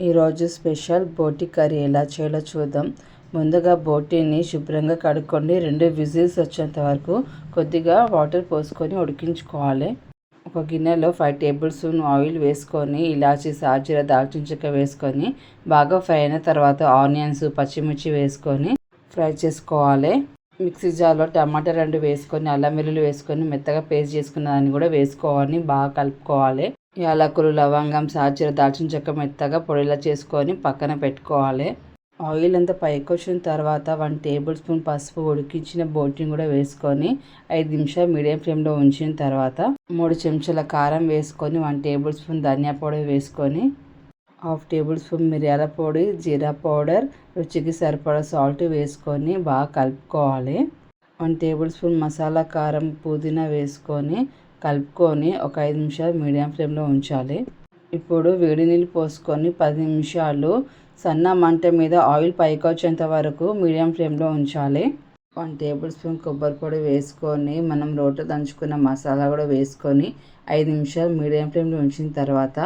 ఈరోజు స్పెషల్ బోటి కర్రీ ఎలా చేయాలో చూద్దాం. ముందుగా బోటీని శుభ్రంగా కడుక్కొని 2 విజిల్స్ వచ్చేంత వరకు కొద్దిగా వాటర్ పోసుకొని ఉడికించుకోవాలి. ఒక గిన్నెలో 5 టేబుల్ స్పూన్ ఆయిల్ వేసుకొని ఇలాచి, సాజీర, దాల్చిన చెక్క వేసుకొని బాగా ఫ్రై అయిన తర్వాత ఆనియన్స్, పచ్చిమిర్చి వేసుకొని ఫ్రై చేసుకోవాలి. మిక్సీ జార్లో టమాటా 2 వేసుకొని అల్లం వెల్లుల్లి వేసుకొని మెత్తగా పేస్ట్ చేసుకున్న దాన్ని కూడా వేసుకోవాలి. బాగా కలుపుకోవాలి. యాలకులు, లవంగం, సాజీర, దాల్చిన చెక్క మెత్తగా పొడిలా చేసుకొని పక్కన పెట్టుకోవాలి. ఆయిల్ అంతా పైకి వచ్చిన తర్వాత 1 టేబుల్ స్పూన్ పసుపు, ఉడికించిన బోటిని కూడా వేసుకొని 5 నిమిషాలు మీడియం ఫ్లేమ్లో ఉంచిన తర్వాత 3 చెంచాల కారం వేసుకొని 1 టేబుల్ స్పూన్ ధనియా పొడి వేసుకొని 1/2 టేబుల్ స్పూన్ మిరియాల పొడి, జీరా పౌడర్, రుచికి సరిపడా సాల్ట్ వేసుకొని బాగా కలుపుకోవాలి. 1 టేబుల్ స్పూన్ మసాలా కారం, పుదీనా వేసుకొని కలుపుకొని ఒక 5 నిమిషాలు మీడియం ఫ్లేమ్లో ఉంచాలి. ఇప్పుడు వేడి నీళ్ళు పోసుకొని 10 నిమిషాలు సన్న మంట మీద ఆయిల్ పైకి వచ్చేంత వరకు మీడియం ఫ్లేమ్లో ఉంచాలి. 1 టేబుల్ స్పూన్ కొబ్బరి పొడి వేసుకొని మనం రోట్లో దంచుకున్న మసాలా కూడా వేసుకొని 5 నిమిషాలు మీడియం ఫ్లేమ్లో ఉంచిన తర్వాత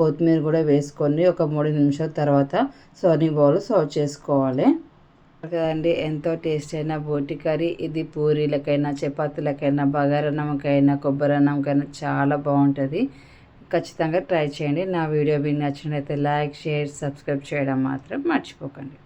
కొత్తిమీర కూడా వేసుకొని ఒక 3 నిమిషాల తర్వాత సర్వింగ్ బౌల్ సర్వ్ చేసుకోవాలి. కదండి, ఎంతో టేస్ట్ అయిన బోటి కర్రీ. ఇది పూరీలకైనా, చపాతీలకైనా, బగారన్నంకైనా, కొబ్బరి అన్నంకైనా చాలా బాగుంటుంది. ఖచ్చితంగా ట్రై చేయండి. నా వీడియో మీకు నచ్చినట్లయితే లైక్, షేర్, సబ్స్క్రైబ్ చేయడం మాత్రం మర్చిపోకండి.